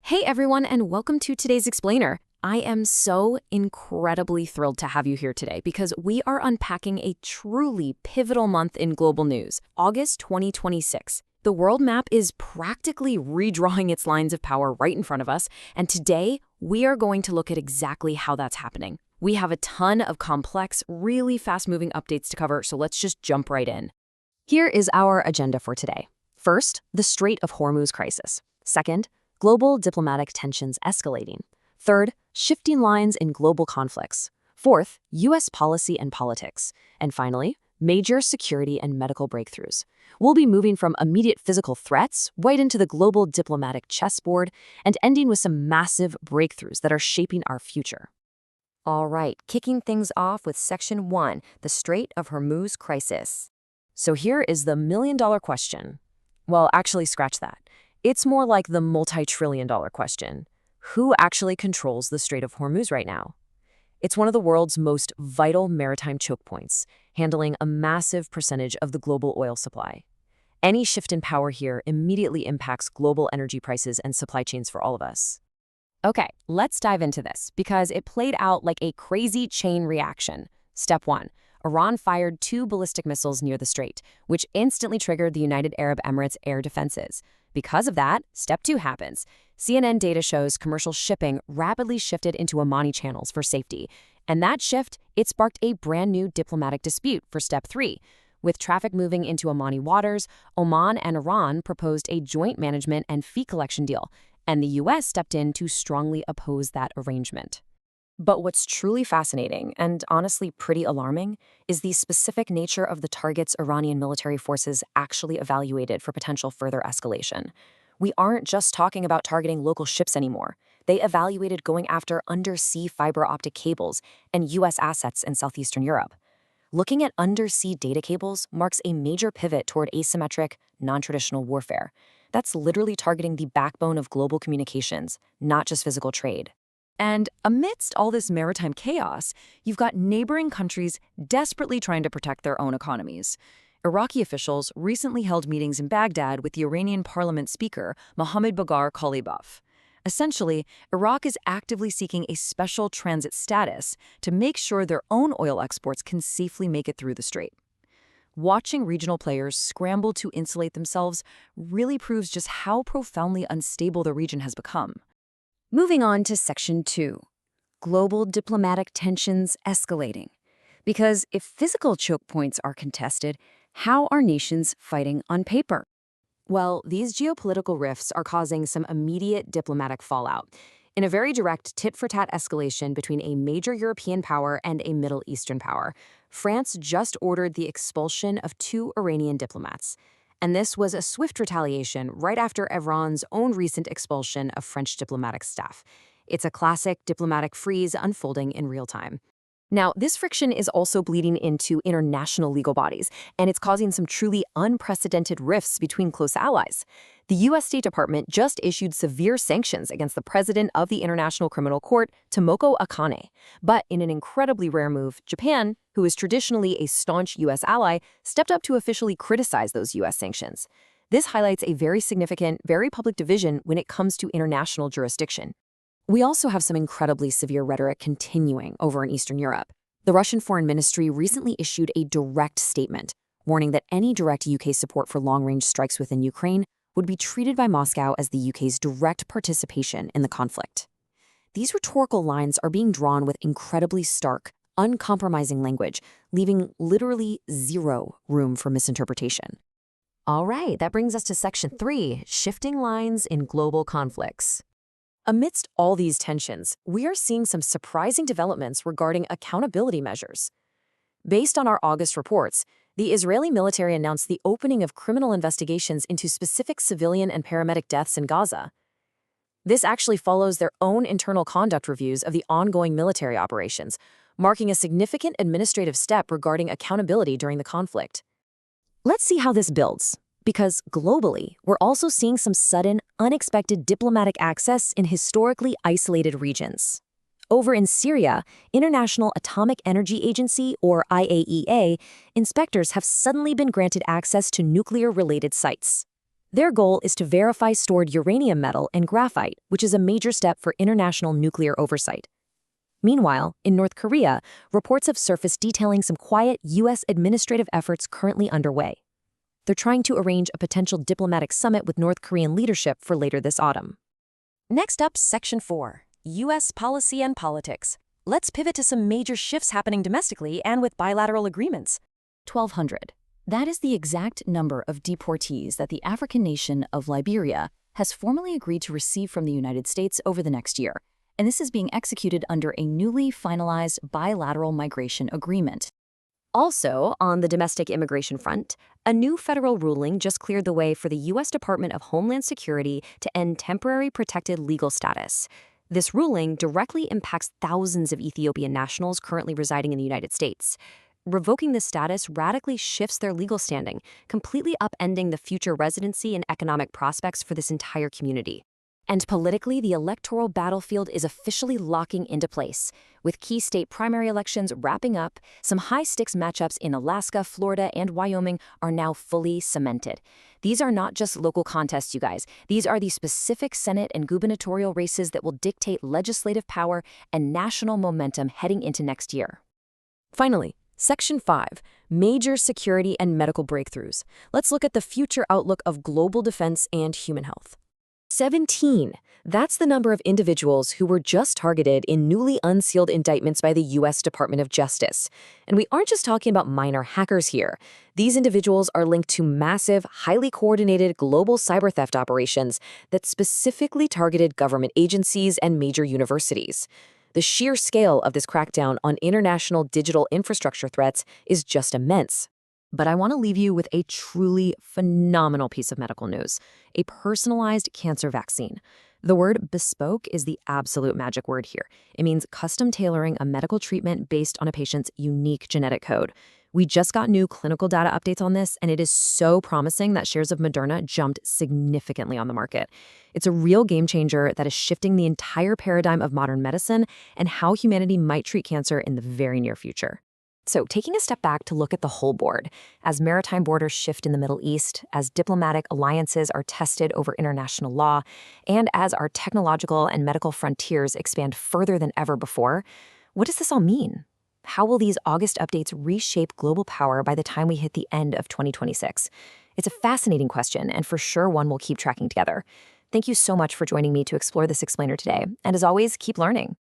Hey everyone, and welcome to today's Explainer. I am so incredibly thrilled to have you here today because we are unpacking a truly pivotal month in global news, August 2026. The world map is practically redrawing its lines of power right in front of us, and today we are going to look at exactly how that's happening. We have a ton of complex, really fast-moving updates to cover, so let's just jump right in. Here is our agenda for today. First, the Strait of Hormuz crisis. Second, global diplomatic tensions escalating. Third, shifting lines in global conflicts. Fourth, U.S. policy and politics. And finally, major security and medical breakthroughs. We'll be moving from immediate physical threats right into the global diplomatic chessboard and ending with some massive breakthroughs that are shaping our future. All right, kicking things off with Section 1, the Strait of Hormuz crisis. So here is the million-dollar question. Well, actually, scratch that. It's more like the multi-trillion-dollar question. Who actually controls the Strait of Hormuz right now? It's one of the world's most vital maritime choke points, handling a massive percentage of the global oil supply. Any shift in power here immediately impacts global energy prices and supply chains for all of us. Okay, let's dive into this, because it played out like a crazy chain reaction. Step 1. Iran fired 2 ballistic missiles near the strait, which instantly triggered the United Arab Emirates air defenses. Because of that, Step 2 happens. CNN data shows commercial shipping rapidly shifted into Omani channels for safety. And that shift, it sparked a brand new diplomatic dispute for Step 3. With traffic moving into Omani waters, Oman and Iran proposed a joint management and fee collection deal, and the U.S. stepped in to strongly oppose that arrangement. But what's truly fascinating, and honestly pretty alarming, is the specific nature of the targets Iranian military forces actually evaluated for potential further escalation. We aren't just talking about targeting local ships anymore. They evaluated going after undersea fiber optic cables and U.S. assets in southeastern Europe. Looking at undersea data cables marks a major pivot toward asymmetric, non-traditional warfare. That's literally targeting the backbone of global communications, not just physical trade. And amidst all this maritime chaos, you've got neighboring countries desperately trying to protect their own economies. Iraqi officials recently held meetings in Baghdad with the Iranian parliament speaker, Mohammad Bagher Ghalibaf. Essentially, Iraq is actively seeking a special transit status to make sure their own oil exports can safely make it through the strait. Watching regional players scramble to insulate themselves really proves just how profoundly unstable the region has become. Moving on to Section 2, global diplomatic tensions escalating. Because if physical choke points are contested, how are nations fighting on paper? Well, these geopolitical rifts are causing some immediate diplomatic fallout, in a very direct tit-for-tat escalation between a major European power and a Middle Eastern power. France just ordered the expulsion of 2 Iranian diplomats. And this was a swift retaliation right after Iran's own recent expulsion of French diplomatic staff. It's a classic diplomatic freeze unfolding in real time. Now, this friction is also bleeding into international legal bodies, and it's causing some truly unprecedented rifts between close allies. The U.S. State Department just issued severe sanctions against the president of the International Criminal Court, Tomoko Akane. But in an incredibly rare move, Japan, who is traditionally a staunch U.S. ally, stepped up to officially criticize those U.S. sanctions. This highlights a very significant, very public division when it comes to international jurisdiction. We also have some incredibly severe rhetoric continuing over in Eastern Europe. The Russian Foreign Ministry recently issued a direct statement, warning that any direct UK support for long-range strikes within Ukraine would be treated by Moscow as the UK's direct participation in the conflict. These rhetorical lines are being drawn with incredibly stark, uncompromising language, leaving literally zero room for misinterpretation. All right, that brings us to Section 3, shifting lines in global conflicts. Amidst all these tensions, we are seeing some surprising developments regarding accountability measures. Based on our August reports, the Israeli military announced the opening of criminal investigations into specific civilian and paramedic deaths in Gaza. This actually follows their own internal conduct reviews of the ongoing military operations, marking a significant administrative step regarding accountability during the conflict. Let's see how this builds. Because globally, we're also seeing some sudden, unexpected diplomatic access in historically isolated regions. Over in Syria, International Atomic Energy Agency, or IAEA, inspectors have suddenly been granted access to nuclear-related sites. Their goal is to verify stored uranium metal and graphite, which is a major step for international nuclear oversight. Meanwhile, in North Korea, reports have surfaced detailing some quiet U.S. administrative efforts currently underway. They're trying to arrange a potential diplomatic summit with North Korean leadership for later this autumn. Next up, Section 4, U.S. Policy and Politics. Let's pivot to some major shifts happening domestically and with bilateral agreements. 1,200. That is the exact number of deportees that the African nation of Liberia has formally agreed to receive from the United States over the next year, and this is being executed under a newly finalized bilateral migration agreement. Also, on the domestic immigration front, a new federal ruling just cleared the way for the U.S. Department of Homeland Security to end temporary protected legal status. This ruling directly impacts thousands of Ethiopian nationals currently residing in the United States. Revoking this status radically shifts their legal standing, completely upending the future residency and economic prospects for this entire community. And politically, the electoral battlefield is officially locking into place. With key state primary elections wrapping up, some high-stakes matchups in Alaska, Florida, and Wyoming are now fully cemented. These are not just local contests, you guys. These are the specific Senate and gubernatorial races that will dictate legislative power and national momentum heading into next year. Finally, Section 5, Major Security and Medical Breakthroughs. Let's look at the future outlook of global defense and human health. 17. That's the number of individuals who were just targeted in newly unsealed indictments by the U.S. Department of Justice. And we aren't just talking about minor hackers here. These individuals are linked to massive, highly coordinated global cyber theft operations that specifically targeted government agencies and major universities. The sheer scale of this crackdown on international digital infrastructure threats is just immense. But I want to leave you with a truly phenomenal piece of medical news, a personalized cancer vaccine. The word bespoke is the absolute magic word here. It means custom tailoring a medical treatment based on a patient's unique genetic code. We just got new clinical data updates on this, and it is so promising that shares of Moderna jumped significantly on the market. It's a real game changer that is shifting the entire paradigm of modern medicine and how humanity might treat cancer in the very near future. So, taking a step back to look at the whole board, as maritime borders shift in the Middle East, as diplomatic alliances are tested over international law, and as our technological and medical frontiers expand further than ever before, what does this all mean? How will these August updates reshape global power by the time we hit the end of 2026? It's a fascinating question, and for sure one we'll keep tracking together. Thank you so much for joining me to explore this explainer today, and as always, keep learning.